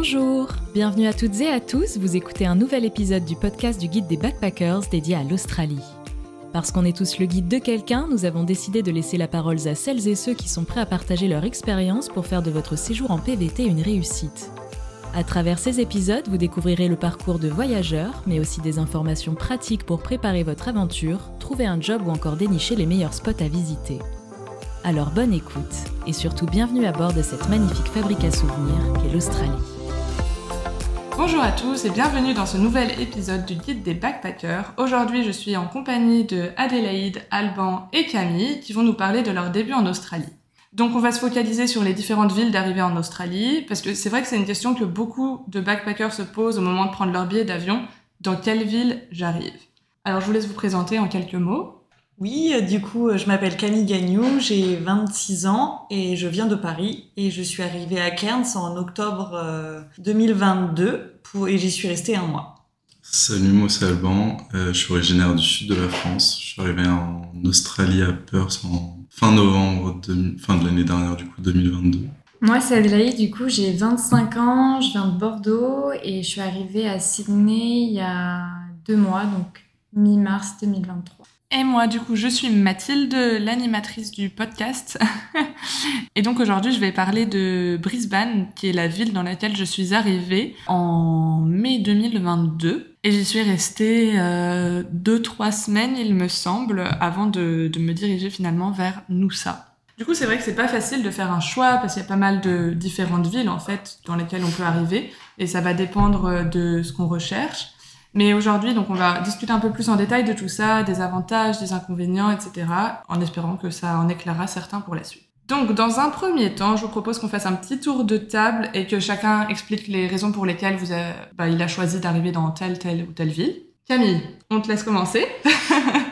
Bonjour, bienvenue à toutes et à tous, vous écoutez un nouvel épisode du podcast du guide des backpackers dédié à l'Australie. Parce qu'on est tous le guide de quelqu'un, nous avons décidé de laisser la parole à celles et ceux qui sont prêts à partager leur expérience pour faire de votre séjour en PVT une réussite. À travers ces épisodes, vous découvrirez le parcours de voyageurs, mais aussi des informations pratiques pour préparer votre aventure, trouver un job ou encore dénicher les meilleurs spots à visiter. Alors bonne écoute, et surtout bienvenue à bord de cette magnifique fabrique à souvenirs qu'est l'Australie. Bonjour à tous et bienvenue dans ce nouvel épisode du guide des backpackers. Aujourd'hui, je suis en compagnie de Adélaïde, Alban et Camille qui vont nous parler de leur début en Australie. Donc on va se focaliser sur les différentes villes d'arrivée en Australie parce que c'est vrai que c'est une question que beaucoup de backpackers se posent au moment de prendre leur billet d'avion. Dans quelle ville j'arrive ? Alors je vous laisse vous présenter en quelques mots. Oui, du coup, je m'appelle Camille Gagnou, j'ai 26 ans et je viens de Paris et je suis arrivée à Cairns en octobre 2022 et j'y suis restée 1 mois. Salut, moi c'est Alban, je suis originaire du sud de la France. Je suis arrivé en Australie à Perth en fin novembre, fin de l'année dernière, du coup 2022. Moi c'est Adélaïde, du coup j'ai 25 ans, je viens de Bordeaux et je suis arrivée à Sydney il y a 2 mois, donc mi-mars 2023. Et moi, du coup, je suis Mathilde, l'animatrice du podcast. Et donc aujourd'hui, je vais parler de Brisbane, qui est la ville dans laquelle je suis arrivée en mai 2022. Et j'y suis restée 2-3 semaines, il me semble, avant de me diriger finalement vers Noosa. Du coup, c'est vrai que c'est pas facile de faire un choix parce qu'il y a pas mal de différentes villes, en fait, dans lesquelles on peut arriver. Et ça va dépendre de ce qu'on recherche. Mais aujourd'hui, donc, on va discuter un peu plus en détail de tout ça, des avantages, des inconvénients, etc., en espérant que ça en éclairera certains pour la suite. Donc, dans un premier temps, je vous propose qu'on fasse un petit tour de table et que chacun explique les raisons pour lesquelles il a choisi d'arriver dans telle ou telle ville. Camille, on te laisse commencer.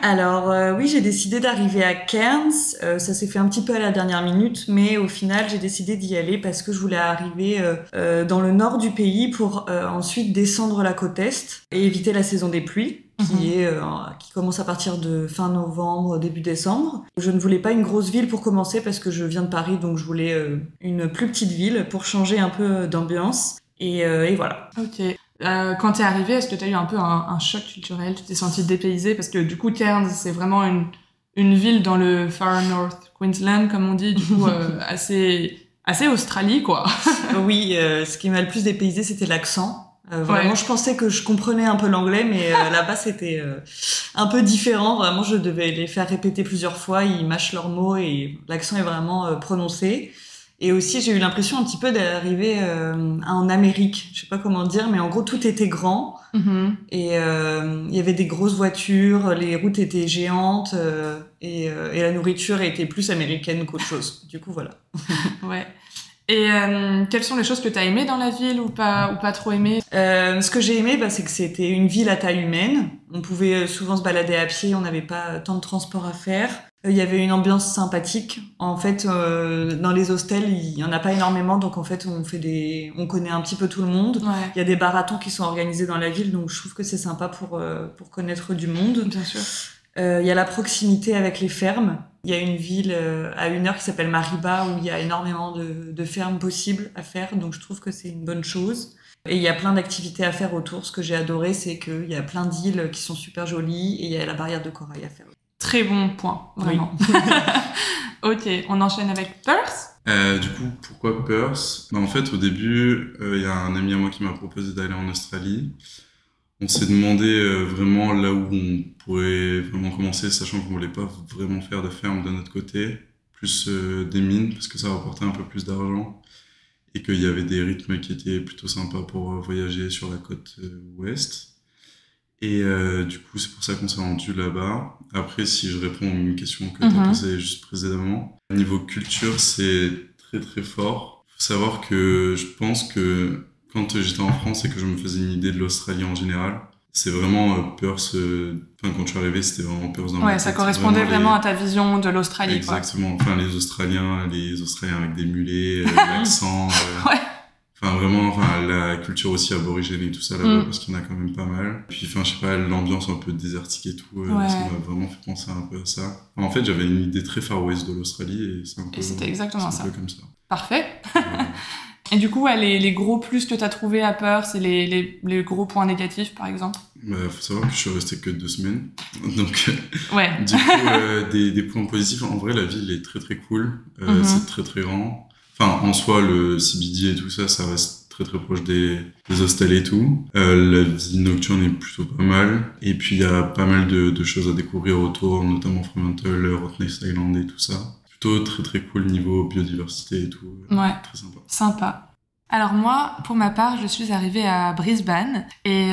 Alors oui, j'ai décidé d'arriver à Cairns. Ça s'est fait un petit peu à la dernière minute, mais au final, j'ai décidé d'y aller parce que je voulais arriver dans le nord du pays pour ensuite descendre la côte est et éviter la saison des pluies, qui commence à partir de fin novembre, début décembre. Je ne voulais pas une grosse ville pour commencer parce que je viens de Paris, donc je voulais une plus petite ville pour changer un peu d'ambiance. Et voilà. Ok. Quand t'es arrivée, est-ce que t'as eu un peu un choc culturel ? Tu t'es sentie dépaysée ? Parce que du coup, Cairns, c'est vraiment une ville dans le Far North Queensland, comme on dit, du coup, assez Australie, quoi. Oui, ce qui m'a le plus dépaysé, c'était l'accent. Vraiment, je pensais que je comprenais un peu l'anglais, mais là-bas, c'était un peu différent. Vraiment, je devais les faire répéter plusieurs fois. Ils mâchent leurs mots et l'accent est vraiment prononcé. Et aussi, j'ai eu l'impression un petit peu d'arriver en Amérique. Je sais pas comment dire, mais en gros, tout était grand. Mm-hmm. Et il y avait des grosses voitures, les routes étaient géantes et la nourriture était plus américaine qu'autre chose. Du coup, voilà. Ouais. Et quelles sont les choses que t'as aimées dans la ville ou pas trop aimées ? Ce que j'ai aimé, c'est que c'était une ville à taille humaine. On pouvait souvent se balader à pied, on n'avait pas tant de transport à faire. Il y avait une ambiance sympathique. En fait, dans les hostels, il y en a pas énormément, donc en fait, on connaît un petit peu tout le monde. Ouais. Il y a des marathons qui sont organisés dans la ville, donc je trouve que c'est sympa pour connaître du monde. Bien sûr. Il y a la proximité avec les fermes. Il y a une ville à 1 heure qui s'appelle Mariba où il y a énormément de fermes possibles à faire, donc je trouve que c'est une bonne chose. Et il y a plein d'activités à faire autour. Ce que j'ai adoré, c'est qu'il y a plein d'îles qui sont super jolies et il y a la barrière de corail à faire. Très bon point, vraiment. Oui. Ok, on enchaîne avec Perth. Du coup, pourquoi Perth ? En fait, au début, il y a un ami à moi qui m'a proposé d'aller en Australie. On s'est demandé vraiment là où on pourrait vraiment commencer, sachant qu'on voulait pas vraiment faire de ferme de notre côté, plus des mines, parce que ça rapportait un peu plus d'argent, et qu'il y avait des rythmes qui étaient plutôt sympas pour voyager sur la côte ouest. Et du coup, c'est pour ça qu'on s'est rendu là-bas. Après, si je réponds à une question que tu as posée juste précédemment, niveau culture, c'est très très fort. Il faut savoir que je pense que quand j'étais en France et que je me faisais une idée de l'Australie en général, c'est vraiment Perth. Quand je suis arrivé, c'était vraiment Perth dans ma tête. Ça correspondait vraiment à ta vision de l'Australie. Exactement. Quoi. Enfin, les Australiens avec des mulets, l'accent. Ouais. Enfin, vraiment, la culture aussi aborigène et tout ça là-bas, parce qu'il y en a quand même pas mal. Puis, je sais pas, l'ambiance un peu désertique et tout, ça m'a vraiment fait penser un peu à ça. En fait, j'avais une idée très Far West de l'Australie et c'est un peu, et c'était exactement c'est un peu comme ça. Parfait. Et du coup, les gros plus que t'as trouvé à Perth, c'est les gros points négatifs, par exemple? Faut savoir que je suis resté que 2 semaines. Donc, ouais. Du coup, des points positifs. En vrai, la ville est très très cool. C'est très très grand. Enfin, en soi, le CBD et tout ça, ça reste très très proche des hostels et tout. La vie nocturne est plutôt pas mal. Et puis, il y a pas mal de choses à découvrir autour, notamment Fremantle, Rottnest Island et tout ça. Plutôt très très cool niveau biodiversité et tout. Ouais. Très sympa. Sympa. Alors moi, pour ma part, je suis arrivée à Brisbane et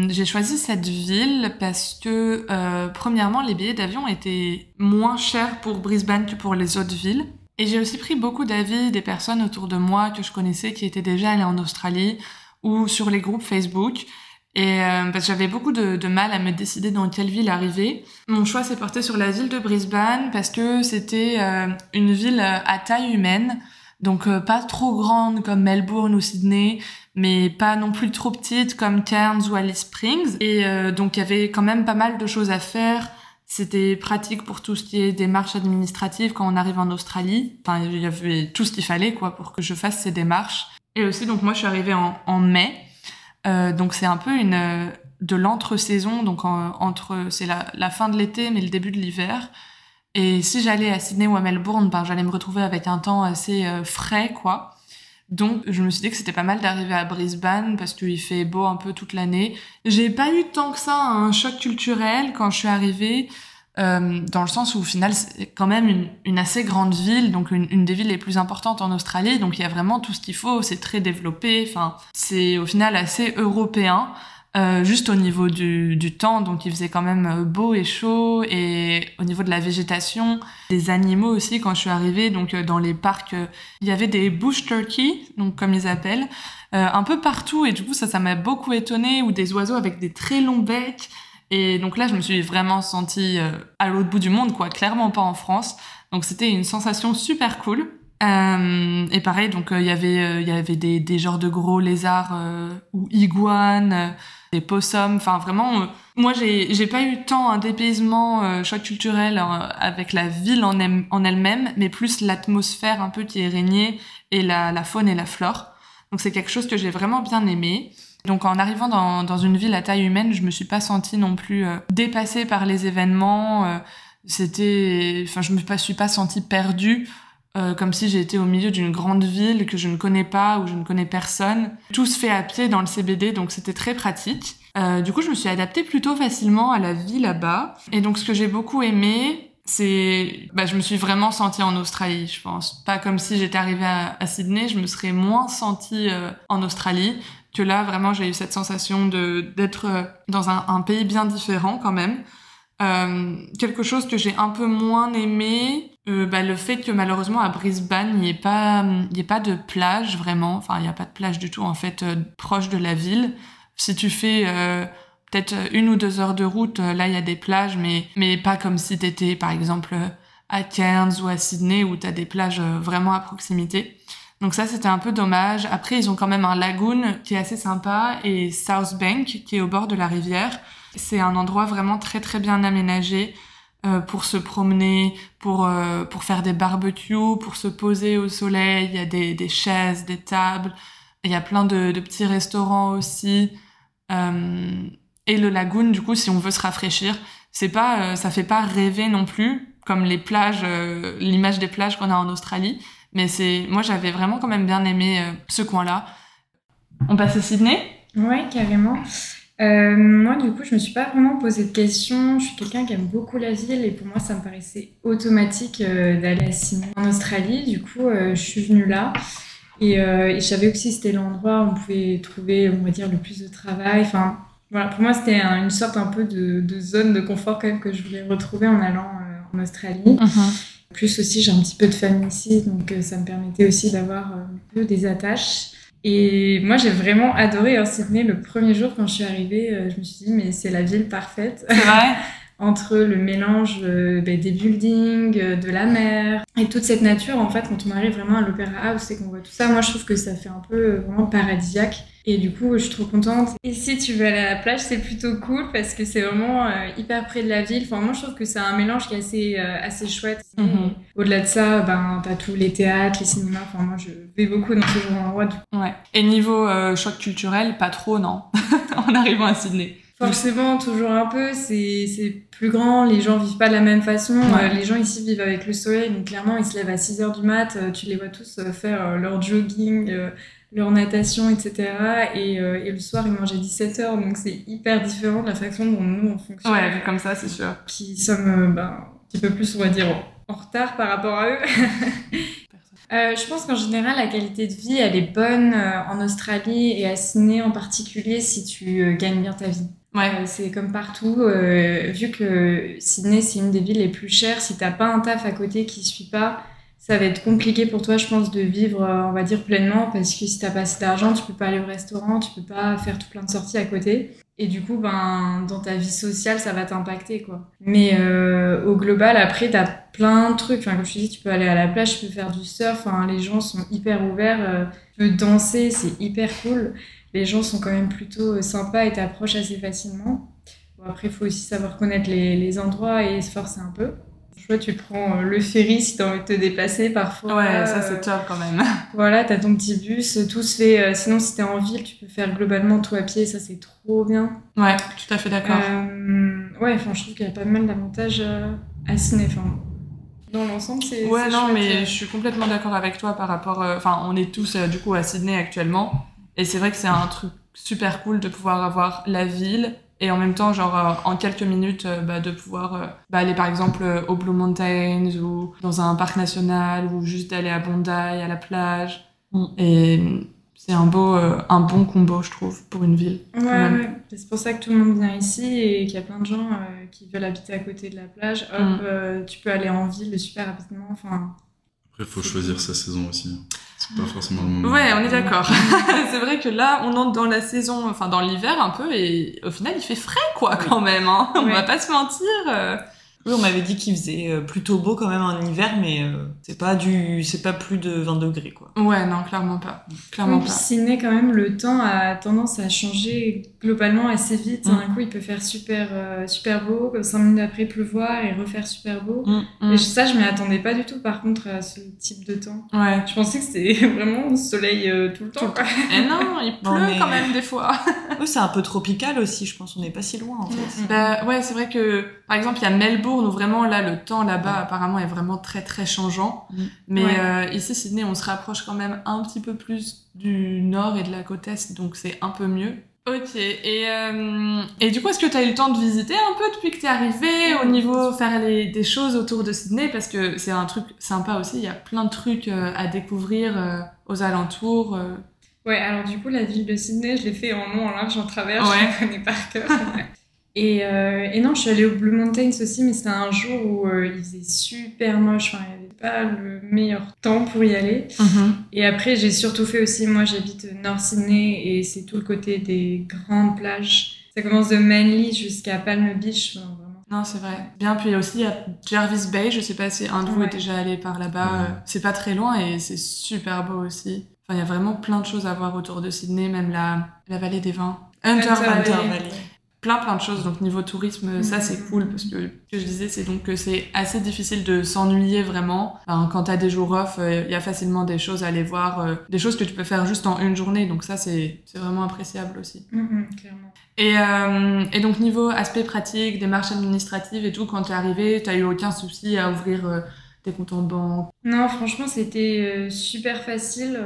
j'ai choisi cette ville parce que premièrement, les billets d'avion étaient moins chers pour Brisbane que pour les autres villes. Et j'ai aussi pris beaucoup d'avis des personnes autour de moi que je connaissais qui étaient déjà allées en Australie ou sur les groupes Facebook. Et parce que j'avais beaucoup de mal à me décider dans quelle ville arriver. Mon choix s'est porté sur la ville de Brisbane parce que c'était une ville à taille humaine. Donc pas trop grande comme Melbourne ou Sydney, mais pas non plus trop petite comme Cairns ou Alice Springs. Et donc il y avait quand même pas mal de choses à faire. C'était pratique pour tout ce qui est démarches administratives quand on arrive en Australie. Enfin, il y avait tout ce qu'il fallait quoi pour que je fasse ces démarches. Et aussi, donc moi je suis arrivée en mai. Donc c'est un peu de l'entre-saison, donc c'est la fin de l'été mais le début de l'hiver. Et si j'allais à Sydney ou à Melbourne, j'allais me retrouver avec un temps assez frais, quoi. Donc, je me suis dit que c'était pas mal d'arriver à Brisbane parce qu'il fait beau un peu toute l'année. J'ai pas eu tant que ça un choc culturel quand je suis arrivée, dans le sens où au final, c'est quand même une assez grande ville, donc une des villes les plus importantes en Australie. Donc, il y a vraiment tout ce qu'il faut, c'est très développé. Enfin, c'est au final assez européen. Juste au niveau du temps, donc il faisait quand même beau et chaud, et au niveau de la végétation, des animaux aussi quand je suis arrivée, donc dans les parcs, il y avait des bush turkeys, donc comme ils appellent, un peu partout, et du coup ça m'a beaucoup étonnée, ou des oiseaux avec des très longs becs, et donc là je me suis vraiment sentie à l'autre bout du monde, quoi, clairement pas en France, donc c'était une sensation super cool. Et pareil, donc il y avait des genres de gros lézards ou iguanes, des possums, enfin vraiment moi j'ai pas eu tant un dépaysement choc culturel avec la ville en elle-même, mais plus l'atmosphère un peu qui est régnée et la faune et la flore. Donc c'est quelque chose que j'ai vraiment bien aimé. Donc en arrivant dans une ville à taille humaine, je me suis pas sentie non plus dépassée par les événements, je me suis pas sentie perdue. Comme si j'étais au milieu d'une grande ville que je ne connais pas, où je ne connais personne. Tout se fait à pied dans le CBD, donc c'était très pratique. Du coup, je me suis adaptée plutôt facilement à la vie là-bas. Et donc, ce que j'ai beaucoup aimé, c'est... je me suis vraiment sentie en Australie, je pense. Pas comme si j'étais arrivée à Sydney, je me serais moins sentie en Australie. Que là, vraiment, j'ai eu cette sensation d'être dans un pays bien différent quand même. Quelque chose que j'ai un peu moins aimé, le fait que malheureusement à Brisbane il n'y ait pas de plage vraiment, enfin il n'y a pas de plage du tout en fait proche de la ville. Si tu fais peut-être 1 ou 2 heures de route, là il y a des plages, mais pas comme si t'étais par exemple à Cairns ou à Sydney où t'as des plages vraiment à proximité. Donc ça c'était un peu dommage. Après ils ont quand même un lagoon qui est assez sympa, et South Bank qui est au bord de la rivière. C'est un endroit vraiment très très bien aménagé pour se promener, pour faire des barbecues, pour se poser au soleil. Il y a des chaises, des tables. Il y a plein de petits restaurants aussi. Et le lagoon, du coup, si on veut se rafraîchir, ça fait pas rêver non plus, comme les plages, l'image des plages qu'on a en Australie. Mais moi j'avais vraiment quand même bien aimé ce coin-là. On passe à Sydney ? Ouais, carrément. Moi, du coup, je me suis pas vraiment posé de questions. Je suis quelqu'un qui aime beaucoup la ville, et pour moi, ça me paraissait automatique d'aller à Sydney en Australie. Du coup, je suis venue là, et je savais aussi que c'était l'endroit où on pouvait trouver, on va dire, le plus de travail. Enfin, voilà, pour moi, c'était une sorte un peu de zone de confort quand même que je voulais retrouver en allant en Australie. Plus aussi, j'ai un petit peu de famille ici, donc ça me permettait aussi d'avoir un peu des attaches. Et moi, j'ai vraiment adoré Sydney. Le premier jour, quand je suis arrivée, je me suis dit, mais c'est la ville parfaite. C'est vrai ? entre le mélange des buildings, de la mer et toute cette nature. En fait, quand on arrive vraiment à l'Opéra House et qu'on voit tout ça, moi je trouve que ça fait un peu vraiment paradisiaque. Et du coup, je suis trop contente. Et si tu veux aller à la plage, c'est plutôt cool parce que c'est vraiment hyper près de la ville. Enfin, moi, je trouve que c'est un mélange qui est assez chouette. Au-delà de ça, t'as tous les théâtres, les cinémas. Enfin, moi, je vais beaucoup dans ce genre d'endroit. Ouais. Et niveau choc culturel, pas trop, non? En arrivant à Sydney. Forcément, toujours un peu. C'est plus grand. Les gens vivent pas de la même façon. Ouais. Les gens ici vivent avec le soleil. Donc, clairement, ils se lèvent à 6h du mat. Tu les vois tous faire leur jogging, leur natation, etc. Et le soir, ils mangent à 17h. Donc, c'est hyper différent de la façon dont nous, on fonctionne. Ouais, vu comme ça, c'est sûr. Qui sommes un petit peu plus, on va dire, en retard par rapport à eux. Je pense qu'en général, la qualité de vie, elle est bonne en Australie et à Sydney en particulier si tu gagnes bien ta vie. Ouais. C'est comme partout. Vu que Sydney, c'est une des villes les plus chères, si t'as pas un taf à côté qui suit pas, ça va être compliqué pour toi, je pense, de vivre, on va dire, pleinement, parce que si t'as pas assez d'argent, tu peux pas aller au restaurant, tu peux pas faire tout plein de sorties à côté. Et du coup, dans ta vie sociale, ça va t'impacter, quoi. Mais au global, après, t'as plein de trucs. Enfin, comme je te dis, tu peux aller à la plage, tu peux faire du surf. Enfin, les gens sont hyper ouverts. Tu peux danser, c'est hyper cool. Les gens sont quand même plutôt sympas et t'approches assez facilement. Bon, après, il faut aussi savoir connaître les endroits et se forcer un peu. Tu vois, tu prends le ferry si t'as envie de te déplacer parfois. Ouais, ça c'est top quand même. Voilà, t'as ton petit bus, tout se fait. Sinon, si t'es en ville, tu peux faire globalement tout à pied, ça c'est trop bien. Ouais, tout à fait d'accord. Ouais, enfin, je trouve qu'il y a pas mal d'avantages à Sydney. Enfin, dans l'ensemble, c'est. Ouais, c'est non, chouette. mais je suis complètement d'accord avec toi par rapport. Enfin, on est tous du coup à Sydney actuellement, et c'est vrai que c'est un truc super cool de pouvoir avoir la ville. Et en même temps, genre, en quelques minutes, de pouvoir aller par exemple au Blue Mountains ou dans un parc national ou juste d'aller à Bondi, à la plage. Et c'est un bon combo, je trouve, pour une ville. Ouais. C'est pour ça que tout le monde vient ici et qu'il y a plein de gens qui veulent habiter à côté de la plage. Hop, tu peux aller en ville super rapidement. Enfin. Après, il faut choisir sa saison aussi. C'est pas forcément le moment. Ouais, on est d'accord. C'est vrai que là, on entre dans la saison, enfin dans l'hiver un peu, et au final, il fait frais, quoi, quand même. Hein. On va pas se mentir. Oui, on m'avait dit qu'il faisait plutôt beau quand même en hiver, mais c'est pas plus de 20 degrés, quoi. Ouais, non, clairement pas. Clairement pas. Sydney, quand même, le temps a tendance à changer globalement assez vite. D'un coup, il peut faire super beau, 5 minutes après pleuvoir et refaire super beau. Et ça, je m'y attendais pas du tout, par contre, à ce type de temps. Ouais. Je pensais que c'était vraiment soleil tout le temps. Et non, il pleut quand même des fois. Oui, c'est un peu tropical aussi, je pense. On n'est pas si loin, en fait. Ouais, c'est vrai que, par exemple, il y a Melbourne où vraiment, là, le temps là-bas, apparemment, est vraiment très, très changeant. Mais ici, Sydney, on se rapproche quand même un petit peu plus du nord et de la côte est, donc c'est un peu mieux. Ok, et du coup, est-ce que tu as eu le temps de visiter un peu depuis que t'es arrivée, au niveau faire des choses autour de Sydney, parce que c'est un truc sympa aussi, il y a plein de trucs à découvrir aux alentours. Ouais, alors du coup, la ville de Sydney, je l'ai fait en long, en large, en travers, je la connais par cœur. Et non, je suis allée au Blue Mountains aussi, mais c'était un jour où il faisait super moche, enfin, il n'y avait pas le meilleur temps pour y aller. Et après, j'ai surtout fait aussi, moi j'habite North Sydney et c'est tout le côté des grandes plages. Ça commence de Manly jusqu'à Palm Beach. Vraiment. Non, c'est vrai. Bien, puis aussi il y a Jervis Bay, je sais pas si un de vous est déjà allé par là-bas. C'est pas très loin et c'est super beau aussi. Enfin, il y a vraiment plein de choses à voir autour de Sydney, même la vallée des vins. Hunter Valley. Plein de choses, donc niveau tourisme, ça c'est cool, parce que ce que je disais, c'est donc que c'est assez difficile de s'ennuyer vraiment. Enfin, quand t'as des jours off, il y a facilement des choses à aller voir, des choses que tu peux faire juste en une journée, donc ça c'est vraiment appréciable aussi. Clairement. Et donc niveau aspect pratique, démarches administratives et tout, quand t'es arrivé, t'as eu aucun souci à ouvrir tes comptes en banque? Non, franchement, c'était super facile.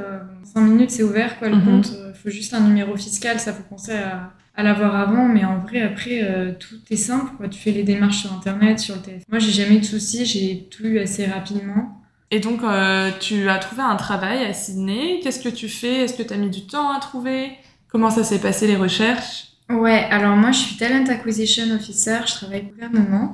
5 minutes, c'est ouvert, quoi, le compte. Faut juste un numéro fiscal, ça faut penser à l'avoir avant, mais en vrai, après, tout est simple, quoi. Tu fais les démarches sur Internet, sur le téléphone. Moi, j'ai jamais eu de soucis, j'ai tout eu assez rapidement. Et donc, tu as trouvé un travail à Sydney. Qu'est-ce que tu fais? Est-ce que tu as mis du temps à trouver? Comment ça s'est passé, les recherches? Ouais, alors moi, je suis Talent Acquisition Officer, je travaille au gouvernement.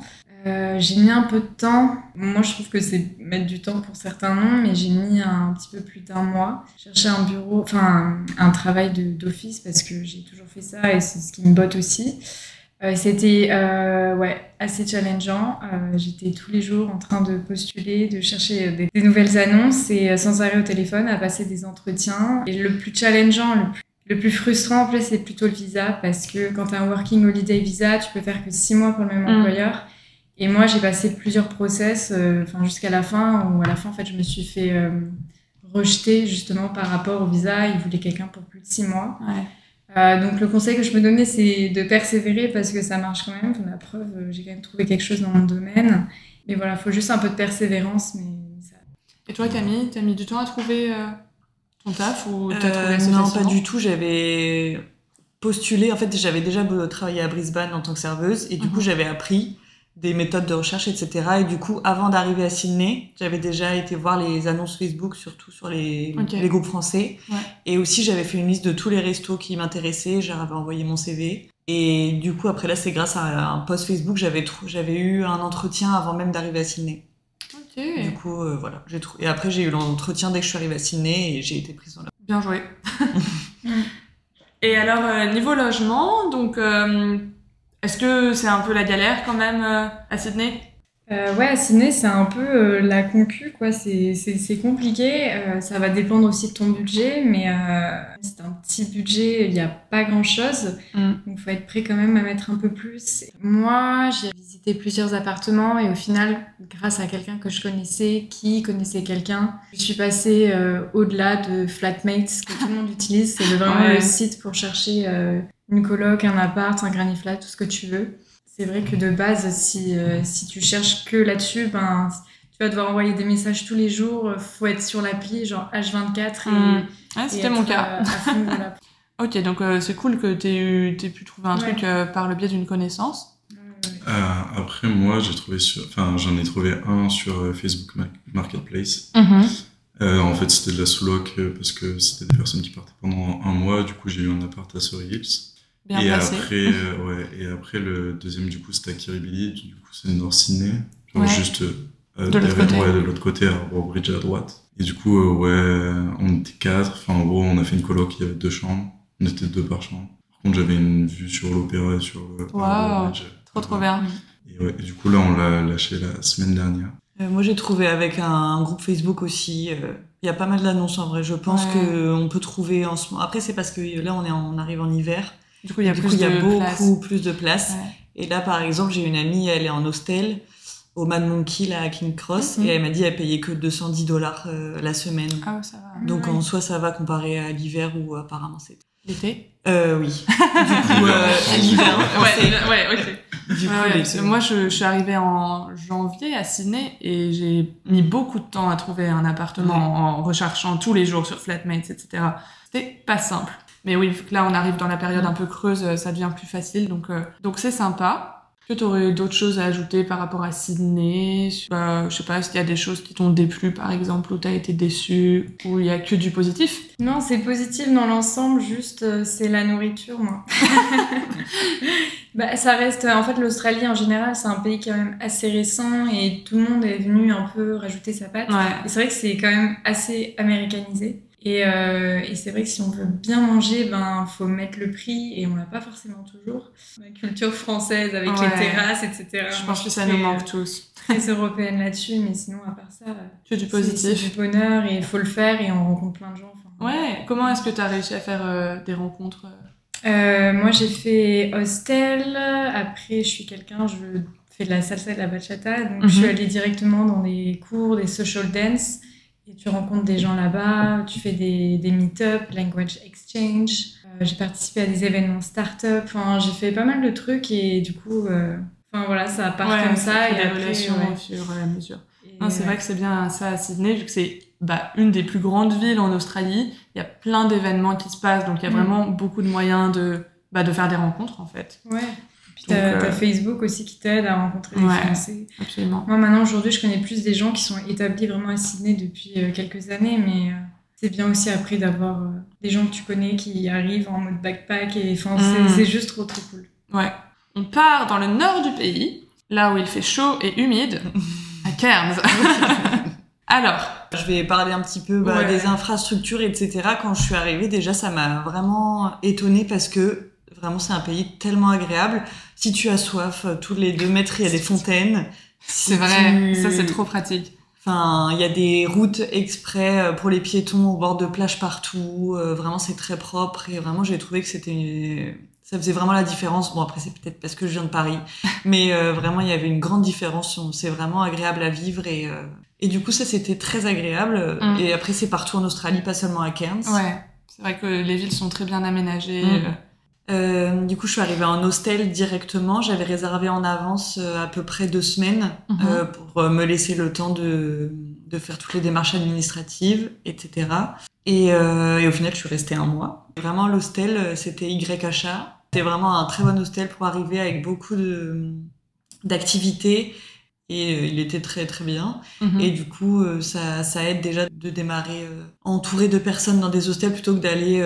J'ai mis un peu de temps. Moi, je trouve que c'est mettre du temps pour certains noms, mais j'ai mis un petit peu plus d'1 mois. Chercher un bureau, enfin un travail d'office parce que j'ai toujours fait ça et c'est ce qui me botte aussi. C'était assez challengeant. J'étais tous les jours en train de postuler, de chercher des nouvelles annonces et sans arrêt au téléphone à passer des entretiens. Et le plus challengeant, le plus frustrant en fait, c'est plutôt le visa parce que quand tu as un working holiday visa, tu peux faire que 6 mois pour le même employeur. Et moi, j'ai passé plusieurs process jusqu'à la fin où à la fin, en fait, je me suis fait rejeter justement par rapport au visa. Ils voulaient quelqu'un pour plus de 6 mois. Ouais. Donc le conseil que je peux donner, c'est de persévérer parce que ça marche quand même. La preuve, j'ai quand même trouvé quelque chose dans mon domaine. Mais voilà, il faut juste un peu de persévérance. Mais ça... Et toi, Camille, t'as mis du temps à trouver ton taf ou t'as trouvé assez Non, facilement? pas du tout. J'avais postulé. En fait, j'avais déjà travaillé à Brisbane en tant que serveuse et du coup, j'avais appris des méthodes de recherche, etc. Et du coup, avant d'arriver à Sydney, j'avais déjà été voir les annonces Facebook, surtout sur les groupes français. Ouais. Et aussi, j'avais fait une liste de tous les restos qui m'intéressaient. J'avais envoyé mon CV. Et du coup, après là, c'est grâce à un post Facebook, j'avais eu un entretien avant même d'arriver à Sydney. Ok. Du coup, voilà. Et après, j'ai eu l'entretien dès que je suis arrivée à Sydney et j'ai été prise dans la... Bien joué. Et alors, niveau logement, donc... est-ce que c'est un peu la galère quand même à Sydney? À Sydney, c'est un peu la concu, quoi. C'est compliqué. Ça va dépendre aussi de ton budget, mais c'est un petit budget, il n'y a pas grand-chose. Donc, il faut être prêt quand même à mettre un peu plus. Moi, j'ai visité plusieurs appartements et au final, grâce à quelqu'un que je connaissais, qui connaissait quelqu'un, je suis passée au-delà de Flatmates, que tout le monde utilise. C'est vraiment le site pour chercher... une coloc, un appart, un granny flat, tout ce que tu veux. C'est vrai que de base, si tu cherches que là-dessus, tu vas devoir envoyer des messages tous les jours. Faut être sur l'appli, genre H24. C'était mon cas. Voilà. Ok, donc c'est cool que t'aies pu trouver un truc par le biais d'une connaissance. Après, moi, j'en ai trouvé un sur Facebook Marketplace. En fait, c'était de la sous-loc parce que c'était des personnes qui partaient pendant 1 mois. Du coup, j'ai eu un appart à Surrey Hills. Bien placé. Et après, le deuxième, du coup, c'était à Kirribilli. Du coup, c'est North Sydney. Juste de l'autre côté, à Bridge à droite. Et du coup, on était 4. Enfin, en gros, on a fait une coloc, il y avait 2 chambres. On était 2 par chambre. Par contre, j'avais une vue sur l'opéra et sur Bridge. Trop bien. Et du coup, là, on l'a lâché la semaine dernière. Moi, j'ai trouvé avec un groupe Facebook aussi. Il y a pas mal d'annonces en vrai. Je pense qu'on peut trouver en ce moment. Après, c'est parce que là, on arrive en hiver. Du coup, il y a beaucoup plus de place. Ouais. Et là, par exemple, j'ai une amie, elle est en hostel au Mad Monkey, là, à King Cross. Et elle m'a dit qu'elle payait que $210 la semaine. Ah ouais, ça va. Donc, en soi, ça va comparé à l'hiver où apparemment c'est... L'été? Oui. Du coup, l'hiver. Ok. Moi, je suis arrivée en janvier à Sydney et j'ai mis beaucoup de temps à trouver un appartement en recherchant tous les jours sur Flatmates, etc. C'était pas simple. Mais oui, là, on arrive dans la période un peu creuse, ça devient plus facile, donc c'est sympa. Est-ce que tu aurais d'autres choses à ajouter par rapport à Sydney? Je sais pas, est-ce qu'il y a des choses qui t'ont déplu, par exemple, où t'as été déçu, où il y a que du positif? Non, c'est positif dans l'ensemble, juste c'est la nourriture, moi. Ça reste... En fait, l'Australie, en général, c'est un pays quand même assez récent et tout le monde est venu un peu rajouter sa patte. Et c'est vrai que c'est quand même assez américanisé. Et c'est vrai que si on veut bien manger, faut mettre le prix et on l'a pas forcément toujours. La culture française avec les terrasses, etc. Je pense que ça nous manque tous. Très européenne là-dessus, mais sinon à part ça, que du positif, c'est du bonheur et il faut le faire et on rencontre plein de gens. Comment est-ce que tu as réussi à faire des rencontres? Moi j'ai fait hostel. Après je suis quelqu'un, je fais de la salsa et de la bachata, donc je suis allée directement dans des cours, des social dance. Et tu rencontres des gens là-bas, tu fais des meet-up, language exchange. J'ai participé à des événements start-up. Enfin, j'ai fait pas mal de trucs et du coup, ça part comme ça. Et la relation au fur et à mesure. C'est vrai que c'est bien ça à Sydney, vu que c'est une des plus grandes villes en Australie. Il y a plein d'événements qui se passent, donc il y a vraiment beaucoup de moyens de faire des rencontres en fait. Ouais. T'as Facebook aussi qui t'aide à rencontrer des Français. Absolument. Moi, maintenant, aujourd'hui, je connais plus des gens qui sont établis vraiment à Sydney depuis quelques années, mais c'est bien aussi après d'avoir des gens que tu connais qui arrivent en mode backpack et c'est juste trop cool. Ouais. On part dans le nord du pays, là où il fait chaud et humide, à Cairns. Alors, je vais parler un petit peu des infrastructures, etc. Quand je suis arrivée, déjà, ça m'a vraiment étonnée parce que Vraiment, c'est un pays tellement agréable. Si tu as soif, tous les 2 mètres, il y a des fontaines. C'est vrai, ça c'est trop pratique. Enfin, il y a des routes exprès pour les piétons au bord de plage partout. Vraiment, c'est très propre et vraiment, j'ai trouvé que ça faisait vraiment la différence. Bon, après, c'est peut-être parce que je viens de Paris, mais vraiment, il y avait une grande différence. C'est vraiment agréable à vivre et du coup, ça, c'était très agréable. Et après, c'est partout en Australie, pas seulement à Cairns. Ouais, c'est vrai que les villes sont très bien aménagées. Du coup, je suis arrivée en hostel directement. J'avais réservé en avance à peu près 2 semaines pour me laisser le temps de faire toutes les démarches administratives, etc. Et au final, je suis restée 1 mois. Vraiment, l'hostel, c'était YHA. C'était vraiment un très bon hostel pour arriver avec beaucoup d'activités. Et il était très très bien. Et du coup, ça aide déjà de démarrer entouré de personnes dans des hostels plutôt que d'aller...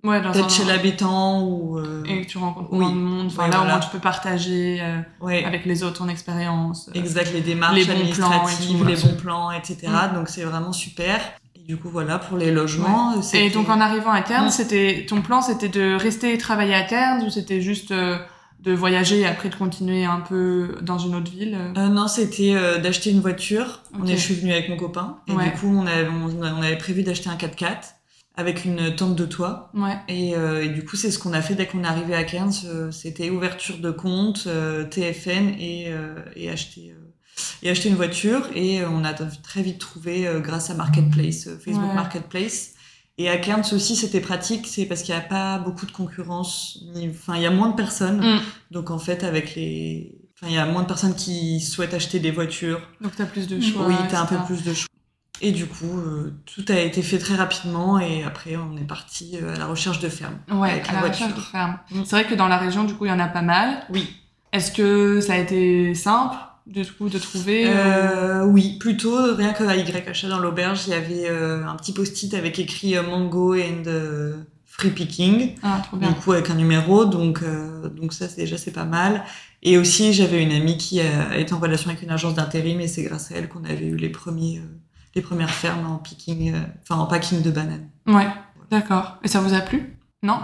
peut-être chez l'habitant ou et que tu rencontres moins de monde, enfin là au moins tu peux partager avec les autres ton expérience, exact, les démarches administratives, les bons plans, etc. Donc c'est vraiment super. Et du coup voilà, pour les logements, et donc en arrivant à Cairns, ton plan c'était de rester et travailler à Cairns ou c'était juste de voyager et après de continuer un peu dans une autre ville? Non, c'était d'acheter une voiture. Je suis venue avec mon copain et du coup on avait prévu d'acheter un 4x4 avec une tente de toit. Et du coup, c'est ce qu'on a fait dès qu'on est arrivé à Cairns. C'était ouverture de compte, TFN et acheter une voiture. Et on a très vite trouvé grâce à Marketplace, Facebook Marketplace. Et à Cairns aussi, c'était pratique, c'est parce qu'il n'y a pas beaucoup de concurrence. Enfin, il y a moins de personnes. Donc en fait, il y a moins de personnes qui souhaitent acheter des voitures. Donc t'as plus de choix. Oui, t'as un peu plus de choix. Et du coup, tout a été fait très rapidement et après, on est parti à la recherche de ferme. Ouais, à la recherche de ferme. C'est vrai que dans la région, du coup, il y en a pas mal. Oui. Est-ce que ça a été simple, du coup, de trouver Oui, plutôt. Rien qu'à YHA dans l'auberge, il y avait un petit post-it avec écrit Mango and Free Picking. Ah, trop bien. Du coup, avec un numéro. Donc ça, c'est pas mal. Et aussi, j'avais une amie qui était en relation avec une agence d'intérim et c'est grâce à elle qu'on avait eu les premières fermes en picking, en packing de bananes. Ouais, d'accord. Et ça vous a plu? Non?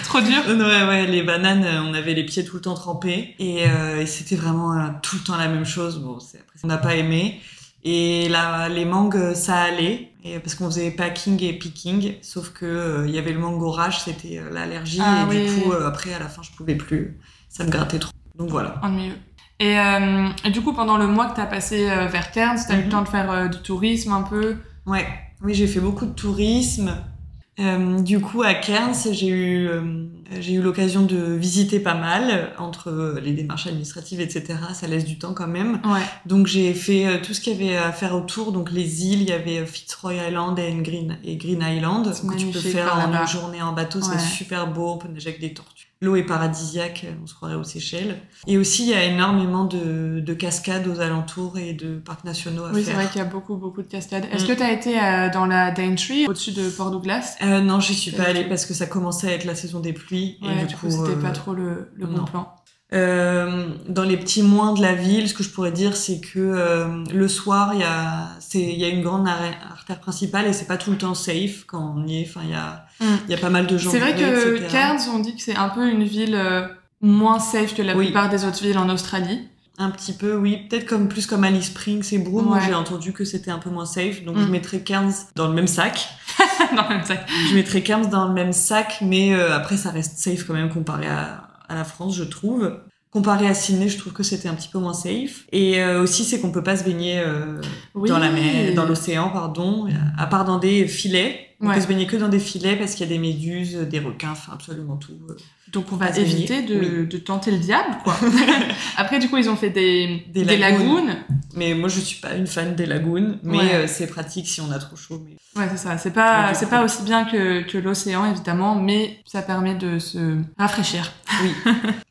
Trop dur? Ouais, les bananes, on avait les pieds tout le temps trempés et c'était vraiment tout le temps la même chose. Bon, après, on n'a pas aimé. Et là, les mangues, ça allait, parce qu'on faisait packing et picking, sauf que il y avait le mango rage, c'était l'allergie du coup, après, à la fin, je pouvais plus. Ça me grattait trop. Donc voilà. Ennuyeux. Et du coup, pendant le mois que t'as passé vers Cairns, t'as eu le temps de faire du tourisme un peu? Oui, j'ai fait beaucoup de tourisme. Du coup, à Cairns, j'ai eu l'occasion de visiter pas mal entre les démarches administratives, etc. Ça laisse du temps quand même. Donc j'ai fait tout ce qu'il y avait à faire autour. Donc les îles, il y avait Fitzroy Island et Green Island que tu peux faire en une journée en bateau. C'est super beau. On peut nager avec des tortues. L'eau est paradisiaque, on se croirait aux Seychelles. Et aussi, il y a énormément de cascades aux alentours et de parcs nationaux à faire. Oui, c'est vrai qu'il y a beaucoup de cascades. Est-ce que tu as été dans la Daintree, au-dessus de Port Douglas? Non, j'y suis pas allée parce que ça commençait à être la saison des pluies. Et du coup, c'était pas trop le bon plan. Dans les petits moins de la ville, ce que je pourrais dire, c'est que le soir, il y a une grande artère principale et c'est pas tout le temps safe quand on y est. Enfin, il y a pas mal de gens. C'est vrai que etc. Cairns, on dit que c'est un peu une ville moins safe que la plupart des autres villes en Australie. Un petit peu, oui. Peut-être plus comme Alice Springs et Broome, où j'ai entendu que c'était un peu moins safe. Donc je mettrais Cairns dans le même sac. Dans le même sac. Je mettrais Cairns dans le même sac, mais après ça reste safe quand même comparé à la France, je trouve. Comparé à Sydney, je trouve que c'était un petit peu moins safe. Et aussi, c'est qu'on peut pas se baigner dans la mer, dans l'océan, pardon, à part dans des filets. On peut se baigner que dans des filets parce qu'il y a des méduses, des requins, enfin absolument tout. Donc on va éviter de tenter le diable, quoi. Après, du coup, ils ont fait des lagunes. Mais moi, je suis pas une fan des lagunes, mais c'est pratique si on a trop chaud. Mais... Ouais, c'est ça. C'est pas aussi bien que l'océan, évidemment, mais ça permet de se rafraîchir. Oui.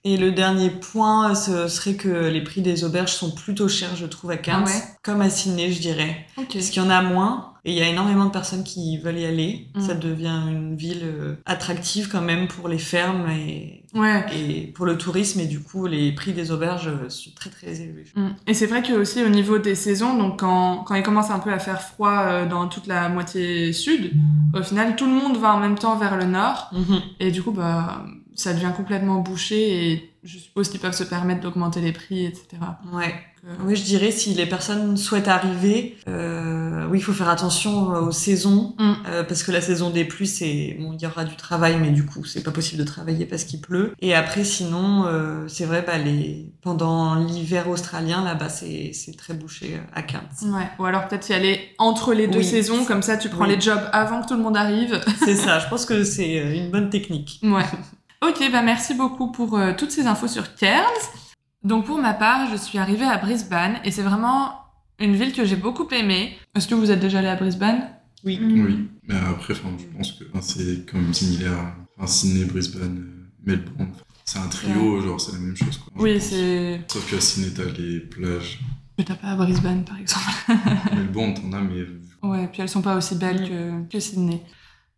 Et le dernier point, ce serait que les prix des auberges sont plutôt chers, je trouve, à Cairns. Comme à Sydney, je dirais. Parce qu'il y en a moins. Et il y a énormément de personnes qui veulent y aller. Ça devient une ville attractive quand même pour les fermes et pour le tourisme. Et du coup, les prix des auberges sont très très élevés. Et c'est vrai que aussi au niveau des saisons, donc quand il commence un peu à faire froid dans toute la moitié sud, au final, tout le monde va en même temps vers le nord. Et du coup, ça devient complètement bouché et je suppose qu'ils peuvent se permettre d'augmenter les prix, etc. Oui, je dirais si les personnes souhaitent arriver, il faut faire attention aux saisons, parce que la saison des pluies, il y aura du travail, mais du coup, c'est pas possible de travailler parce qu'il pleut. Et après, sinon, c'est vrai, pendant l'hiver australien, là-bas, c'est très bouché à Cairns. Ou alors peut-être y aller entre les deux saisons, comme ça, tu prends les jobs avant que tout le monde arrive. C'est ça, je pense que c'est une bonne technique. Ok, merci beaucoup pour toutes ces infos sur Cairns. Donc pour ma part, je suis arrivée à Brisbane et c'est vraiment une ville que j'ai beaucoup aimée. Est-ce que vous êtes déjà allé à Brisbane ? Oui. Mais après, je pense que c'est quand même similaire. Sydney, Brisbane, Melbourne. C'est un trio, c'est la même chose, quoi. Oui, c'est... Sauf qu'à Sydney, t'as les plages. Mais t'as pas à Brisbane, par exemple. Melbourne, t'en as, mais... Ouais, puis elles sont pas aussi belles que Sydney.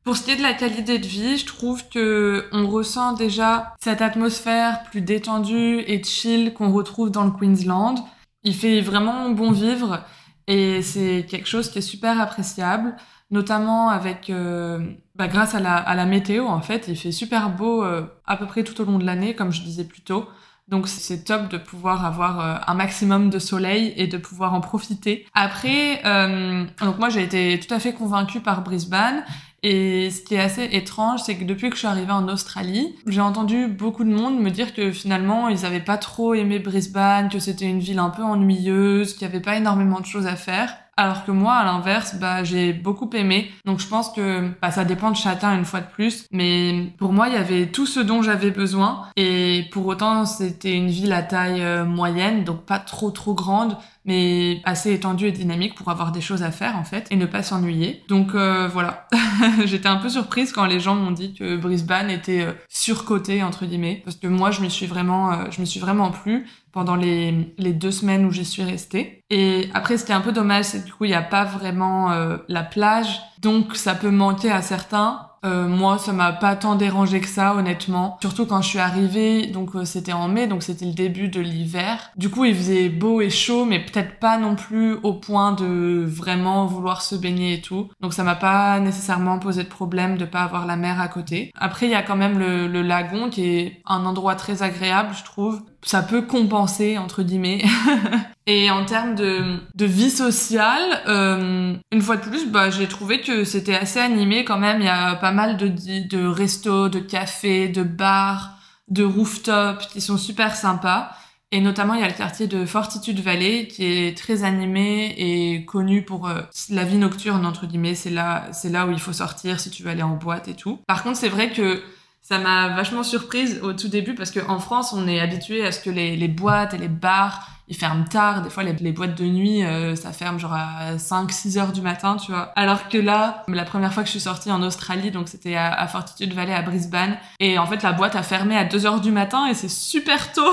Pour ce qui est de la qualité de vie, je trouve que on ressent déjà cette atmosphère plus détendue et chill qu'on retrouve dans le Queensland. Il fait vraiment bon vivre et c'est quelque chose qui est super appréciable, notamment avec grâce à la météo en fait. Il fait super beau à peu près tout au long de l'année, comme je disais plus tôt. Donc c'est top de pouvoir avoir un maximum de soleil et de pouvoir en profiter. Après, donc moi j'ai été tout à fait convaincue par Brisbane. Et ce qui est assez étrange, c'est que depuis que je suis arrivée en Australie, j'ai entendu beaucoup de monde me dire que finalement, ils avaient pas trop aimé Brisbane, que c'était une ville un peu ennuyeuse, qu'il y avait pas énormément de choses à faire. Alors que moi, à l'inverse, j'ai beaucoup aimé. Donc je pense que ça dépend de chacun une fois de plus. Mais pour moi, il y avait tout ce dont j'avais besoin. Et pour autant, c'était une ville à taille moyenne, donc pas trop grande, mais assez étendue et dynamique pour avoir des choses à faire en fait et ne pas s'ennuyer. Donc voilà, j'étais un peu surprise quand les gens m'ont dit que Brisbane était surcoté entre guillemets, parce que moi je me suis vraiment plu pendant les 2 semaines où j'y suis restée. Et après, ce qui est un peu dommage, c'est que du coup il y a pas vraiment la plage, donc ça peut manquer à certains. Moi, ça m'a pas tant dérangé que ça, honnêtement. Surtout quand je suis arrivée, donc c'était en mai, donc c'était le début de l'hiver. Du coup, il faisait beau et chaud, mais peut-être pas non plus au point de vraiment vouloir se baigner et tout. Donc ça m'a pas nécessairement posé de problème de pas avoir la mer à côté. Après, il y a quand même le lagon qui est un endroit très agréable, je trouve. Ça peut compenser, entre guillemets. Et en termes de vie sociale, une fois de plus, j'ai trouvé que c'était assez animé quand même. Il y a pas mal de restos, de cafés, de bars, de rooftops qui sont super sympas. Et notamment, il y a le quartier de Fortitude Valley qui est très animé et connu pour la vie nocturne, entre guillemets. C'est là où il faut sortir si tu veux aller en boîte et tout. Par contre, c'est vrai que ça m'a vachement surprise au tout début parce qu'en France, on est habitué à ce que les boîtes et les bars, ils ferment tard. Des fois, les boîtes de nuit, ça ferme genre à 5-6 heures du matin, tu vois. Alors que là, la première fois que je suis sortie en Australie, donc c'était à Fortitude Valley, à Brisbane, et en fait, la boîte a fermé à 2 heures du matin et c'est super tôt.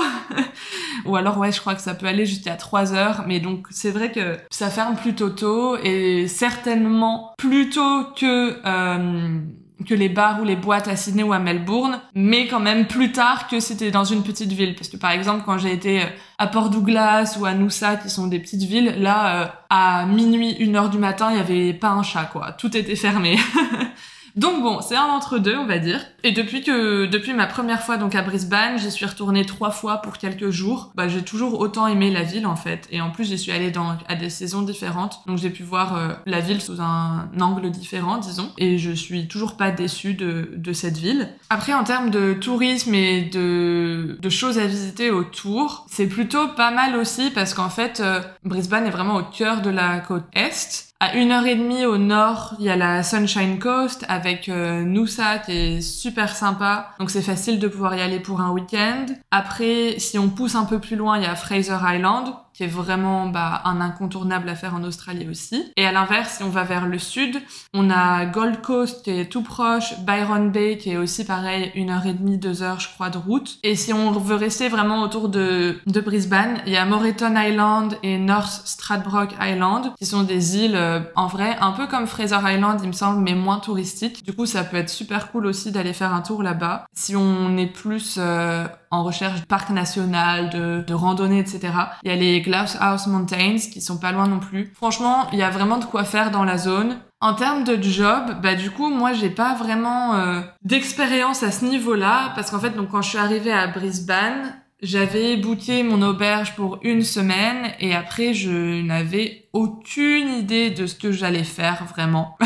Ou alors, je crois que ça peut aller jusqu'à 3 heures. Mais donc, c'est vrai que ça ferme plutôt tôt et certainement plus tôt que les bars ou les boîtes à Sydney ou à Melbourne, mais quand même plus tard que c'était dans une petite ville. Parce que par exemple, quand j'ai été à Port Douglas ou à Noosa, qui sont des petites villes, là, à minuit, 1 heure du matin, il y avait pas un chat, quoi. Tout était fermé. Donc bon, c'est un entre-deux, on va dire. Et depuis ma première fois donc à Brisbane, j'y suis retournée 3 fois pour quelques jours. J'ai toujours autant aimé la ville en fait. Et en plus, j'y suis allée à des saisons différentes. Donc j'ai pu voir la ville sous un angle différent, disons. Et je suis toujours pas déçue de cette ville. Après, en termes de tourisme et de choses à visiter autour, c'est plutôt pas mal aussi parce qu'en fait, Brisbane est vraiment au cœur de la côte Est. À 1h30 au nord, il y a la Sunshine Coast avec Noosa qui est super sympa. Donc c'est facile de pouvoir y aller pour un week-end. Après, si on pousse un peu plus loin, il y a Fraser Island qui est vraiment un incontournable à faire en Australie aussi. Et à l'inverse, si on va vers le sud, on a Gold Coast qui est tout proche, Byron Bay qui est aussi pareil, 1h30, 2h je crois de route. Et si on veut rester vraiment autour de Brisbane, il y a Moreton Island et North Stradbroke Island qui sont des îles en vrai un peu comme Fraser Island il me semble, mais moins touristiques. Du coup ça peut être super cool aussi d'aller faire un tour là-bas. Si on est plus en recherche de parc national, de randonnée, etc. Il y a les Glasshouse Mountains qui sont pas loin non plus. Franchement, il y a vraiment de quoi faire dans la zone. En termes de job, du coup, moi, j'ai pas vraiment d'expérience à ce niveau-là, parce qu'en fait, donc quand je suis arrivée à Brisbane, j'avais booké mon auberge pour 1 semaine et après je n'avais aucune idée de ce que j'allais faire vraiment.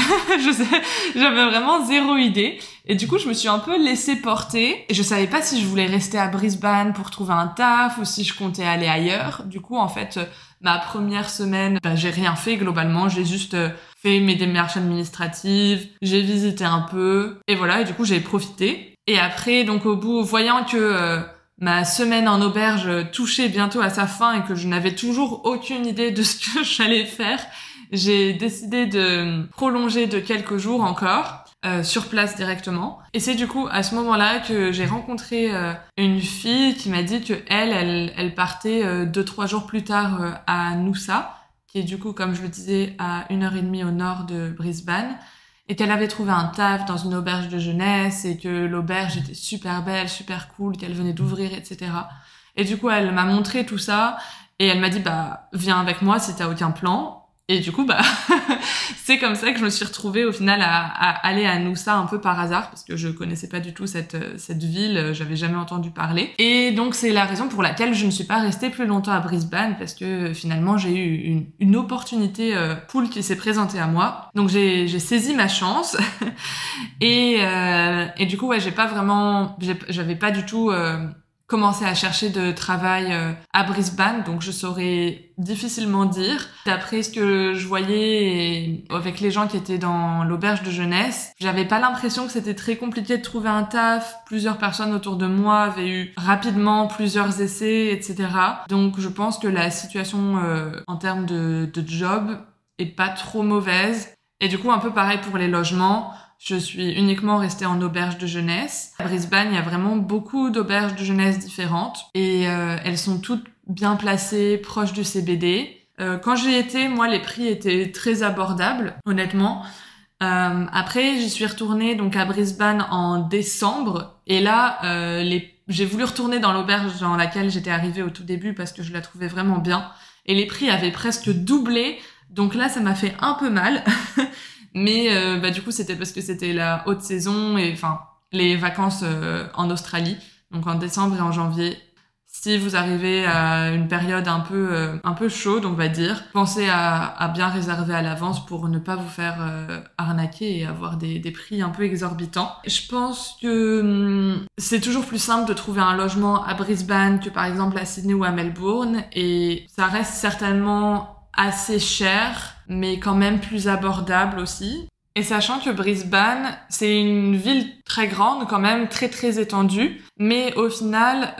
J'avais vraiment 0 idée et du coup je me suis un peu laissée porter et je savais pas si je voulais rester à Brisbane pour trouver un taf ou si je comptais aller ailleurs. Du coup en fait ma première semaine, j'ai rien fait globalement, j'ai juste fait mes démarches administratives, j'ai visité un peu et voilà et du coup j'ai profité. Et après donc au bout, voyant que ma semaine en auberge touchait bientôt à sa fin et que je n'avais toujours aucune idée de ce que j'allais faire, j'ai décidé de prolonger de quelques jours encore, sur place directement. Et c'est du coup à ce moment-là que j'ai rencontré une fille qui m'a dit que elle partait 2-3 jours plus tard à Noosa, qui est du coup, comme je le disais, à 1h30 au nord de Brisbane. Et qu'elle avait trouvé un taf dans une auberge de jeunesse et que l'auberge était super belle, super cool, qu'elle venait d'ouvrir, etc. Et du coup, elle m'a montré tout ça et elle m'a dit, viens avec moi si t'as aucun plan. Et du coup, c'est comme ça que je me suis retrouvée au final à aller à Noosa un peu par hasard parce que je connaissais pas du tout cette ville, j'avais jamais entendu parler. Et donc c'est la raison pour laquelle je ne suis pas restée plus longtemps à Brisbane parce que finalement j'ai eu une opportunité cool qui s'est présentée à moi. Donc j'ai saisi ma chance et du coup j'avais pas du tout commencé à chercher de travail à Brisbane, donc je saurais difficilement dire. D'après ce que je voyais avec les gens qui étaient dans l'auberge de jeunesse, j'avais pas l'impression que c'était très compliqué de trouver un taf. Plusieurs personnes autour de moi avaient eu rapidement plusieurs essais, etc. Donc je pense que la situation en termes de job est pas trop mauvaise. Et du coup, un peu pareil pour les logements. Je suis uniquement restée en auberge de jeunesse. À Brisbane, il y a vraiment beaucoup d'auberges de jeunesse différentes et elles sont toutes bien placées, proches du CBD. Quand j'y étais, moi, les prix étaient très abordables, honnêtement. Après, j'y suis retournée donc à Brisbane en décembre et là, j'ai voulu retourner dans l'auberge dans laquelle j'étais arrivée au tout début parce que je la trouvais vraiment bien et les prix avaient presque doublé. Donc là, ça m'a fait un peu mal. Mais du coup, c'était parce que c'était la haute saison et les vacances en Australie. Donc en décembre et en janvier, si vous arrivez à une période un peu chaude, on va dire, pensez à bien réserver à l'avance pour ne pas vous faire arnaquer et avoir des prix un peu exorbitants. Je pense que c'est toujours plus simple de trouver un logement à Brisbane que par exemple à Sydney ou à Melbourne et ça reste certainement assez cher, mais quand même plus abordable aussi. Et sachant que Brisbane, c'est une ville très grande, quand même très très étendue, mais au final,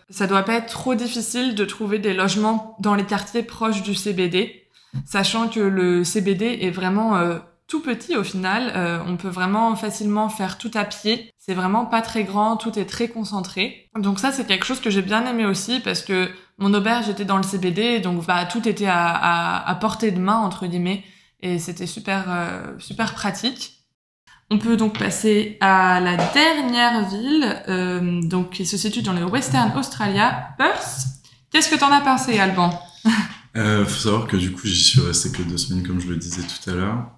ça doit pas être trop difficile de trouver des logements dans les quartiers proches du CBD, sachant que le CBD est vraiment tout petit au final, on peut vraiment facilement faire tout à pied. C'est vraiment pas très grand, tout est très concentré. Donc ça, c'est quelque chose que j'ai bien aimé aussi parce que mon auberge était dans le CBD, donc tout était à portée de main entre guillemets, et c'était super pratique. On peut donc passer à la dernière ville, donc qui se situe dans le Western Australia, Perth. Qu'est-ce que t'en as pensé, Alban ? Faut savoir que du coup, j'y suis resté que 2 semaines, comme je le disais tout à l'heure.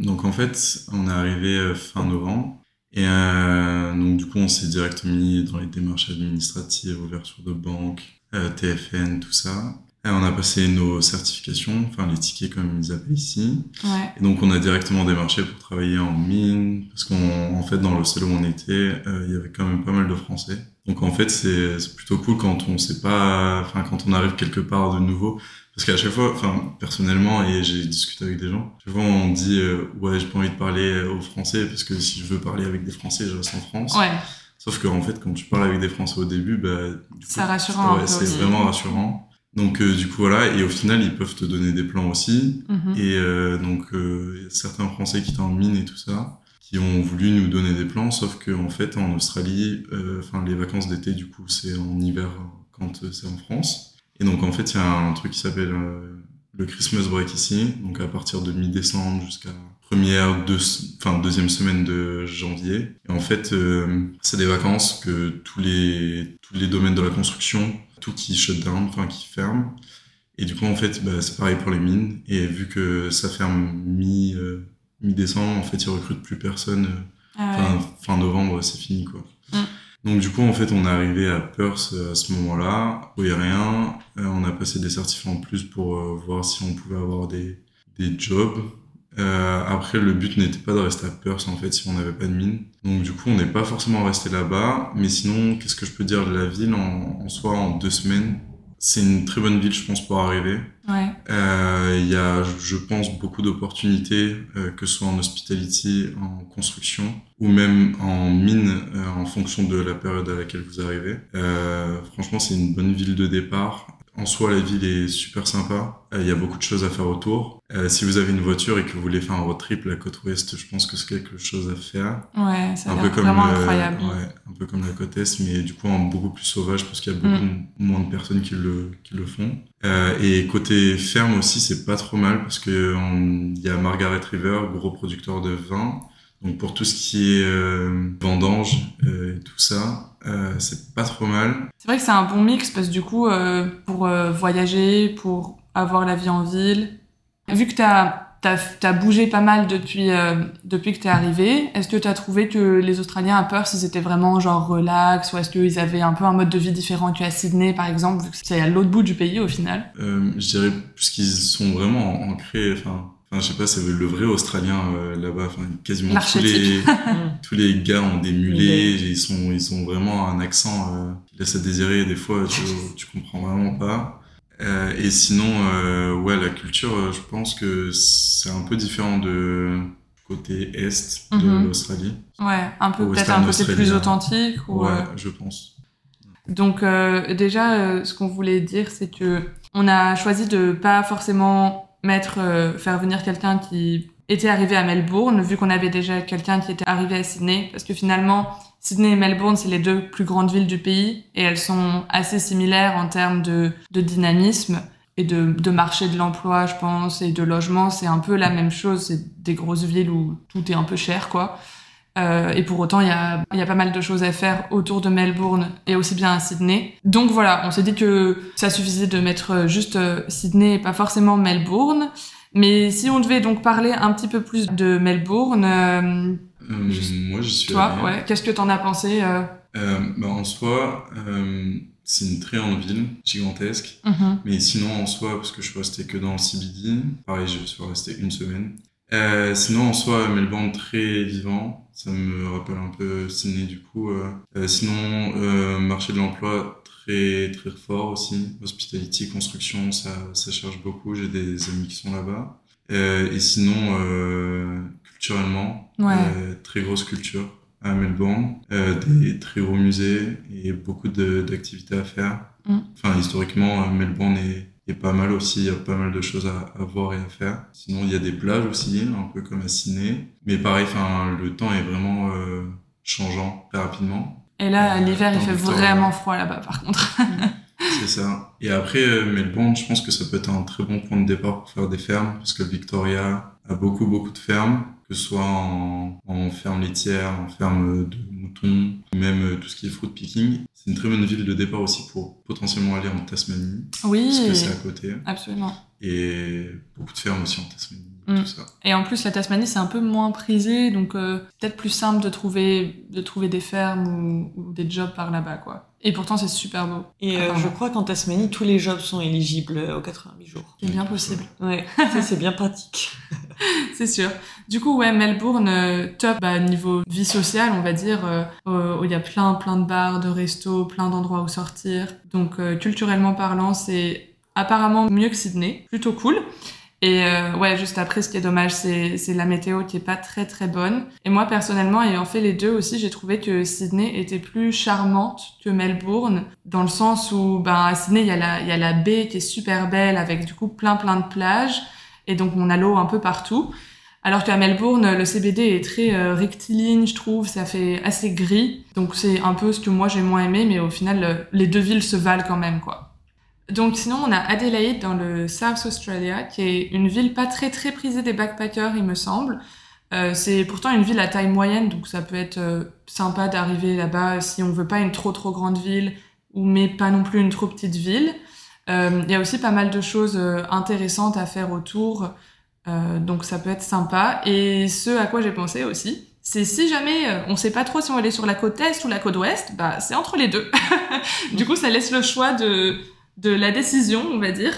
Donc en fait, on est arrivé fin novembre. Et donc du coup, on s'est direct mis dans les démarches administratives, ouverture de banque, TFN, tout ça. Et on a passé nos certifications, les tickets comme ils appellent ici. Ouais. Et donc on a directement démarché pour travailler en mine, parce qu'en fait dans l'hostel où on était, il y avait quand même pas mal de Français. Donc en fait c'est plutôt cool quand on sait pas, quand on arrive quelque part de nouveau. Parce qu'à chaque fois, personnellement, et j'ai discuté avec des gens, chaque fois on dit ouais, j'ai pas envie de parler aux Français parce que si je veux parler avec des Français, je reste en France. Ouais. Sauf que en fait, quand tu parles avec des Français au début, du coup, c'est rassurant. Ouais, c'est vraiment rassurant. Donc du coup voilà, et au final ils peuvent te donner des plans aussi. Et donc il y a certains Français qui étaient en mine et tout ça, qui ont voulu nous donner des plans, sauf que en fait en Australie, les vacances d'été du coup c'est en hiver quand c'est en France. Et donc en fait il y a un truc qui s'appelle le Christmas break ici, donc à partir de mi-décembre jusqu'à deuxième semaine de janvier. Et en fait c'est des vacances que tous les domaines de la construction, tout qui shut down, qui ferme. Et du coup, en fait, c'est pareil pour les mines. Et vu que ça ferme mi-décembre, en fait, ils recrutent plus personne. Fin novembre, c'est fini, quoi. Donc, du coup, en fait, on est arrivé à Perth à ce moment-là. Il n'y a rien. On a passé des certifs en plus pour voir si on pouvait avoir des jobs. Après, le but n'était pas de rester à Perth, en fait, si on n'avait pas de mine. Donc, du coup, on n'est pas forcément resté là-bas. Mais sinon, qu'est-ce que je peux dire de la ville en soi, en 2 semaines? C'est une très bonne ville, je pense, pour arriver. Ouais. Y a, je pense, beaucoup d'opportunités, que ce soit en hospitality, en construction, ou même en mine, en fonction de la période à laquelle vous arrivez. Franchement, c'est une bonne ville de départ. En soi, la ville est super sympa. Il y a beaucoup de choses à faire autour. Si vous avez une voiture et que vous voulez faire un road trip, la côte ouest, je pense que c'est quelque chose à faire. Ouais, ça a l'air vraiment incroyable. Ouais, un peu comme la côte est, mais du coup, beaucoup plus sauvage parce qu'il y a beaucoup moins de personnes qui le font. Et côté ferme aussi, c'est pas trop mal parce que il y a Margaret River, gros producteur de vin. Donc pour tout ce qui est vendange et tout ça, c'est pas trop mal. C'est vrai que c'est un bon mix parce que du coup, pour voyager, pour avoir la vie en ville, vu que t'as bougé pas mal depuis que t'es arrivé, est-ce que t'as trouvé que les Australiens à Perth, ils étaient vraiment genre relax, ou est-ce qu'ils avaient un peu un mode de vie différent qu'à Sydney par exemple, vu que c'est à l'autre bout du pays au final? Je dirais plus qu'ils sont vraiment ancrés, je sais pas, c'est le vrai Australien là-bas. Quasiment tous les gars ont des mulets. Ils ont vraiment un accent qui laisse à désirer. Des fois, tu comprends vraiment pas. Et sinon, la culture, je pense que c'est un peu différent de côté est de l'Australie. Ouais, peut-être un côté plus authentique. Ouais, je pense. Donc déjà, ce qu'on voulait dire, c'est que on a choisi de pas forcément faire venir quelqu'un qui était arrivé à Melbourne, vu qu'on avait déjà quelqu'un qui était arrivé à Sydney, parce que finalement, Sydney et Melbourne, c'est les 2 plus grandes villes du pays, et elles sont assez similaires en termes de dynamisme et de marché de l'emploi, je pense, et de logement. C'est un peu la même chose, c'est des grosses villes où tout est un peu cher, quoi. Et pour autant, il y a pas mal de choses à faire autour de Melbourne et aussi bien à Sydney. Donc voilà, on s'est dit que ça suffisait de mettre juste Sydney et pas forcément Melbourne. Mais si on devait donc parler un petit peu plus de Melbourne, moi j'y suis toi, allé. Ouais, qu'est-ce que t'en as pensé En soi, c'est une très grande ville, gigantesque. Mais sinon, en soi, parce que je suis resté que dans le CBD, pareil, je suis resté 1 semaine. Sinon, en soi, Melbourne, très vivant. Ça me rappelle un peu Sydney, du coup. Sinon, marché de l'emploi, très, très fort aussi. Hospitality, construction, ça cherche beaucoup. J'ai des amis qui sont là-bas. Et sinon, culturellement, très grosse culture à Melbourne. Des très gros musées et beaucoup d'activités à faire. Historiquement, Melbourne est pas mal aussi, il y a pas mal de choses à voir et à faire. Sinon, il y a des plages aussi, un peu comme à Sydney. Mais pareil, le temps est vraiment changeant très rapidement. Et là, l'hiver, il fait vraiment froid là-bas, par contre. C'est ça. Et après, Melbourne, je pense que ça peut être un très bon point de départ pour faire des fermes, parce que Victoria a beaucoup de fermes, que ce soit en ferme laitière, en ferme de moutons, même tout ce qui est fruit picking. C'est une très bonne ville de départ aussi pour potentiellement aller en Tasmanie. Oui, parce que c'est à côté. Absolument. Et beaucoup de fermes aussi en Tasmanie, tout ça. Et en plus, la Tasmanie, c'est un peu moins prisé, donc peut-être plus simple de trouver des fermes ou des jobs par là-bas, quoi. Et pourtant, c'est super beau. Et je crois qu'en Tasmanie, tous les jobs sont éligibles aux 88 jours. C'est bien possible. Ouais, ça c'est bien pratique. C'est sûr. Du coup, Melbourne, top niveau vie sociale, on va dire. Où il y a plein de bars, de restos, plein d'endroits où sortir. Donc, culturellement parlant, c'est apparemment mieux que Sydney. Plutôt cool. Et ouais, juste après, ce qui est dommage, c'est la météo qui est pas très très bonne. Et moi, personnellement, ayant fait les deux aussi, j'ai trouvé que Sydney était plus charmante que Melbourne, dans le sens où, à Sydney, il y a la baie qui est super belle, avec du coup plein de plages, et donc on a l'eau un peu partout. Alors qu'à Melbourne, le CBD est très rectiligne, je trouve, ça fait assez gris. Donc c'est un peu ce que moi j'ai moins aimé, mais au final, les deux villes se valent quand même, quoi. Donc sinon, on a Adelaide dans le South Australia, qui est une ville pas très très prisée des backpackers, il me semble. C'est pourtant une ville à taille moyenne, donc ça peut être sympa d'arriver là-bas si on veut pas une trop grande ville, mais pas non plus une trop petite ville. Il y a aussi pas mal de choses intéressantes à faire autour, donc ça peut être sympa. Et ce à quoi j'ai pensé aussi, c'est si jamais on sait pas trop si on va aller sur la côte est ou la côte ouest, c'est entre les deux. Du coup, ça laisse le choix de la décision, on va dire.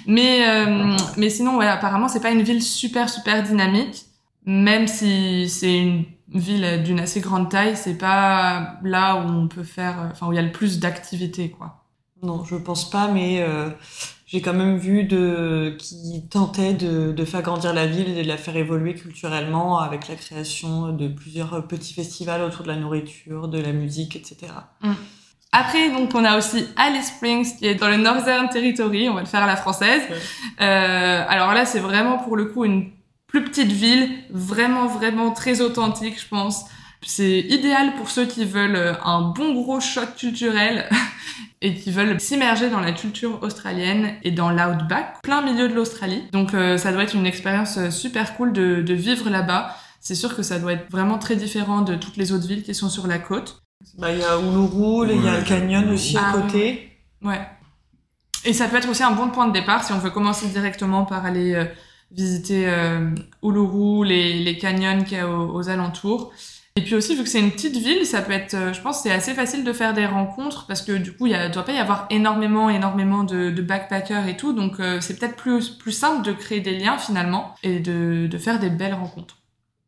mais sinon, ouais, apparemment, c'est pas une ville super dynamique. Même si c'est une ville d'une assez grande taille, c'est pas là où on peut faire, où il y a le plus d'activités, quoi. Non, je pense pas, mais j'ai quand même vu qui tentaient de faire grandir la ville et de la faire évoluer culturellement avec la création de plusieurs petits festivals autour de la nourriture, de la musique, etc. Après, donc, on a aussi Alice Springs, qui est dans le Northern Territory. On va le faire à la française. Ouais. Alors là, c'est vraiment, pour le coup, une plus petite ville. Vraiment très authentique, je pense. C'est idéal pour ceux qui veulent un bon gros choc culturel et qui veulent s'immerger dans la culture australienne et dans l'outback, plein milieu de l'Australie. Donc, ça doit être une expérience super cool de vivre là-bas. C'est sûr que ça doit être vraiment très différent de toutes les autres villes qui sont sur la côte. Il y a Uluru, il y a le canyon aussi à côté. Ouais. Et ça peut être aussi un bon point de départ si on veut commencer directement par aller visiter Uluru, les canyons qu'il y a aux alentours. Et puis aussi, vu que c'est une petite ville, ça peut être, je pense, c'est assez facile de faire des rencontres parce que du coup, il doit pas y avoir énormément de backpackers et tout. Donc, c'est peut-être plus simple de créer des liens finalement et de faire des belles rencontres.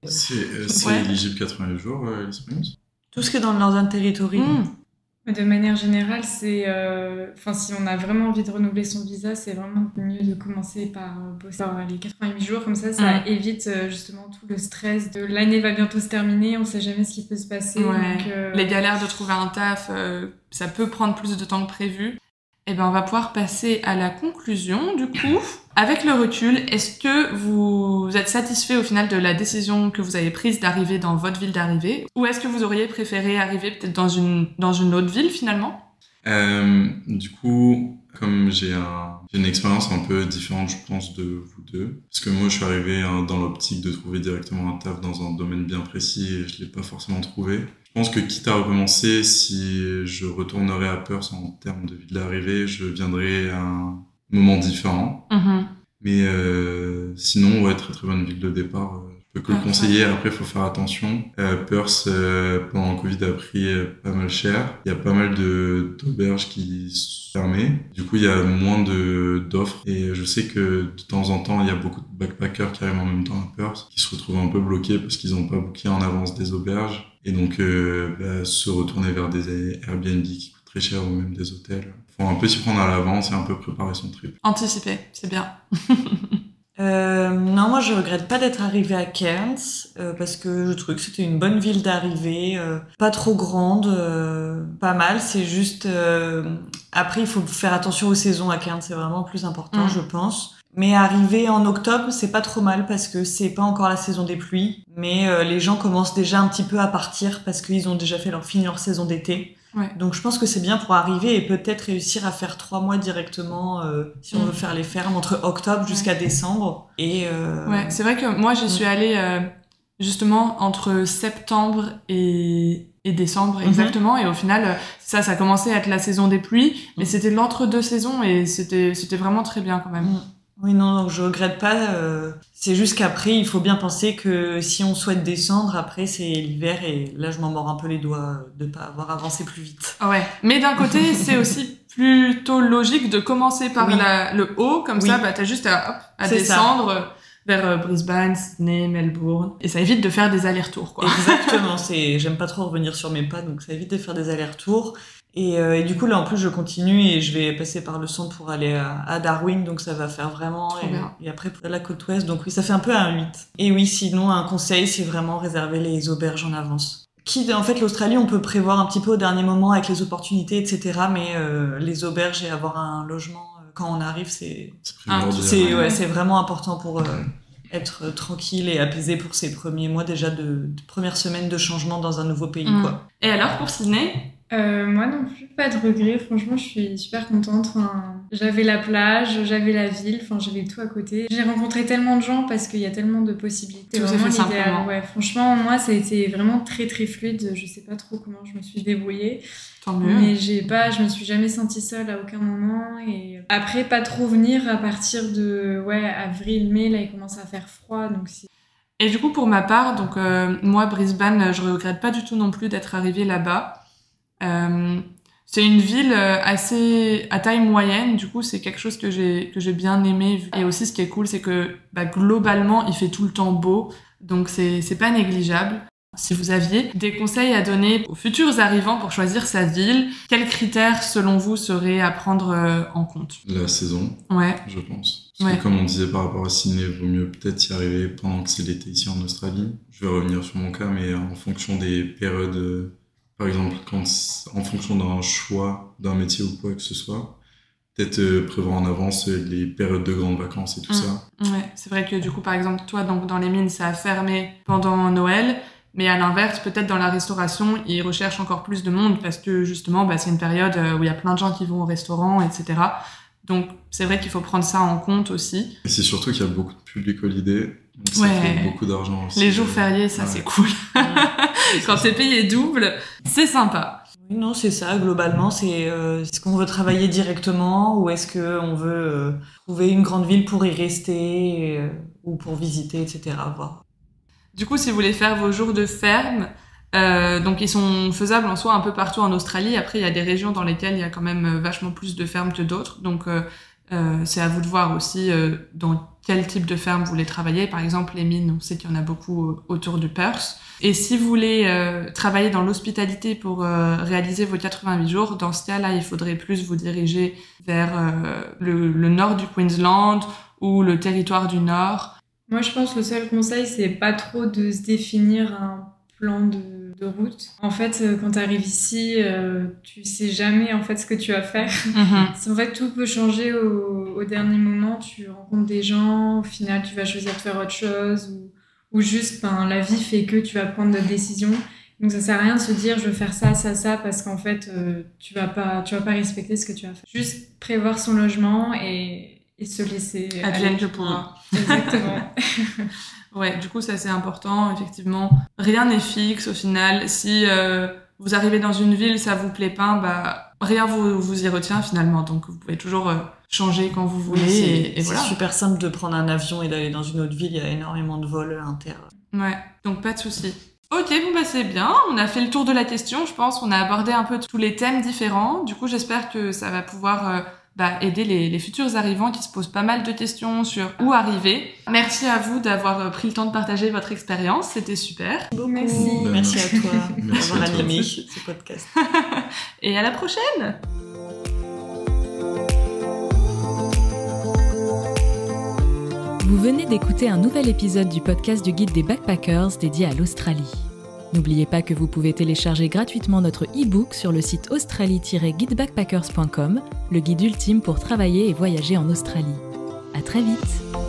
C'est éligible 80 jours, les Springs? Tout ce qui est dans le Northern Territory. De manière générale, c'est, si on a vraiment envie de renouveler son visa, c'est vraiment mieux de commencer par bosser les 88 jours. Comme ça évite justement tout le stress de l'année va bientôt se terminer, on sait jamais ce qui peut se passer. Ouais. Donc, les galères de trouver un taf, ça peut prendre plus de temps que prévu. Et on va pouvoir passer à la conclusion, du coup. Avec le recul, est-ce que vous êtes satisfait au final de la décision que vous avez prise d'arriver dans votre ville d'arrivée? Ou est-ce que vous auriez préféré arriver peut-être dans une autre ville, finalement? Du coup, comme j'ai une expérience un peu différente, je pense, de vous deux. Parce que moi, je suis arrivé dans l'optique de trouver directement un taf dans un domaine bien précis et je l'ai pas forcément trouvé. Je pense que quitte à recommencer, si je retournerais à Perth en termes de ville d'arrivée, je viendrais à un moment différent. Mais sinon, ouais, très bonne ville de départ. Je peux que le conseiller. Après, il faut faire attention. Perth, pendant le Covid, a pris pas mal cher. Il y a pas mal d'auberges qui sont fermées. Du coup, il y a moins d'offres. Et je sais que de temps en temps, il y a beaucoup de backpackers qui arrivent en même temps à Perth, qui se retrouvent un peu bloqués parce qu'ils n'ont pas booké en avance des auberges. Et donc, se retourner vers des Airbnb qui coûtent très cher ou même des hôtels. Faut un peu s'y prendre à l'avance et un peu préparer son trip. Anticiper, c'est bien. Non, moi je regrette pas d'être arrivée à Cairns parce que je trouvais que c'était une bonne ville d'arrivée, pas trop grande, pas mal. C'est juste après il faut faire attention aux saisons à Cairns, c'est vraiment plus important, je pense. Mais arriver en octobre, c'est pas trop mal parce que c'est pas encore la saison des pluies, mais les gens commencent déjà un petit peu à partir parce qu'ils ont déjà fini leur saison d'été. Ouais. Donc je pense que c'est bien pour arriver et peut-être réussir à faire 3 mois directement si on veut faire les fermes entre octobre jusqu'à décembre. Et ouais, c'est vrai que moi j'y suis allée justement entre septembre et décembre exactement, et au final ça commençait à être la saison des pluies, mais c'était l'entre-deux saisons et c'était vraiment très bien quand même. Oui, non, donc je regrette pas. C'est juste qu'après, il faut bien penser que si on souhaite descendre, après c'est l'hiver et là je m'en mords un peu les doigts de pas avoir avancé plus vite. Ouais, mais d'un côté, c'est aussi plutôt logique de commencer par le haut, comme ça, t'as juste à descendre vers Brisbane, Sydney, Melbourne, et ça évite de faire des allers-retours, quoi. Exactement, j'aime pas trop revenir sur mes pas, donc ça évite de faire des allers-retours. Et du coup, là, en plus, je continue et je vais passer par le centre pour aller à Darwin, donc ça va faire vraiment... Et après, pour la côte ouest, donc oui, ça fait un peu un 8. Et oui, sinon, un conseil, c'est vraiment réserver les auberges en avance. En fait, l'Australie, on peut prévoir un petit peu au dernier moment avec les opportunités, etc. Mais les auberges et avoir un logement quand on arrive, c'est vraiment important pour être tranquille et apaisé pour ces premiers mois déjà de première semaine de changement dans un nouveau pays, quoi. Et alors, pour Sydney ? Moi non plus, pas de regrets. Franchement, je suis super contente. J'avais la plage, j'avais la ville, j'avais tout à côté. J'ai rencontré tellement de gens parce qu'il y a tellement de possibilités. Tout vraiment l'idéal. Ouais, franchement, moi, ça a été vraiment très très fluide. Je sais pas trop comment je me suis débrouillée. Tant mieux. Mais je me suis jamais sentie seule à aucun moment. Et après, pas trop venir à partir de avril, mai. Là, il commence à faire froid, donc c'est... Et du coup, pour ma part, donc moi, Brisbane, je regrette pas du tout non plus d'être arrivée là-bas. C'est une ville assez à taille moyenne, du coup c'est quelque chose que j'ai bien aimé. Et aussi ce qui est cool, c'est que globalement il fait tout le temps beau, donc c'est pas négligeable. Si vous aviez des conseils à donner aux futurs arrivants pour choisir sa ville, quels critères selon vous seraient à prendre en compte ? La saison, je pense. Parce que comme on disait par rapport à Sydney, il vaut mieux peut-être y arriver pendant que c'est l'été ici en Australie. Je vais revenir sur mon cas, mais en fonction des périodes... Par exemple, en fonction d'un choix d'un métier ou quoi que ce soit, peut-être prévoir en avance les périodes de grandes vacances et tout ça. Ouais, c'est vrai que du coup, par exemple, toi, donc, dans les mines, ça a fermé pendant Noël, mais à l'inverse, peut-être dans la restauration, ils recherchent encore plus de monde parce que justement, c'est une période où il y a plein de gens qui vont au restaurant, etc. Donc, c'est vrai qu'il faut prendre ça en compte aussi. Et c'est surtout qu'il y a beaucoup de public holiday, donc ça fait beaucoup d'argent aussi. Les jours fériés, ça c'est cool. Quand t'es payé double, c'est sympa. Oui, non, c'est ça, globalement, c'est est-ce qu'on veut travailler directement ou est-ce qu'on veut trouver une grande ville pour y rester ou pour visiter, etc. Voir. Du coup, si vous voulez faire vos jours de ferme, donc ils sont faisables en soi un peu partout en Australie. Après, il y a des régions dans lesquelles il y a quand même vachement plus de fermes que d'autres. Donc, c'est à vous de voir aussi dans quel type de ferme vous voulez travailler. Par exemple, les mines, on sait qu'il y en a beaucoup autour de Perth. Et si vous voulez travailler dans l'hospitalité pour réaliser vos 88 jours, dans ce cas-là, il faudrait plus vous diriger vers le nord du Queensland ou le territoire du Nord. Moi, je pense que le seul conseil, c'est pas trop de se définir un plan de route. En fait, quand tu arrives ici, tu sais jamais en fait ce que tu vas faire. En fait, tout peut changer au dernier moment. Tu rencontres des gens, au final, tu vas choisir de faire autre chose ou juste, la vie fait que tu vas prendre d'autres décisions. Donc, ça sert à rien de se dire, je veux faire ça, ça, ça, parce qu'en fait, tu vas pas respecter ce que tu vas faire. Juste prévoir son logement et se laisser advienne que pourra. Exactement. Ouais, du coup, ça c'est important, effectivement. Rien n'est fixe au final. Si vous arrivez dans une ville, ça vous plaît pas, rien vous y retient finalement. Donc vous pouvez toujours changer quand vous voulez. Et voilà. C'est super simple de prendre un avion et d'aller dans une autre ville. Il y a énormément de vols inter. Ouais, donc pas de souci. Ok, c'est bien. On a fait le tour de la question, je pense. On a abordé un peu tous les thèmes différents. Du coup, j'espère que ça va pouvoir... aider les futurs arrivants qui se posent pas mal de questions sur où arriver. Merci à vous d'avoir pris le temps de partager votre expérience, c'était super. Merci. Merci à toi d'avoir animé ce podcast. Et à la prochaine. Vous venez d'écouter un nouvel épisode du podcast du Guide des Backpackers dédié à l'Australie. N'oubliez pas que vous pouvez télécharger gratuitement notre e-book sur le site australie-guidebackpackers.com, le guide ultime pour travailler et voyager en Australie. À très vite!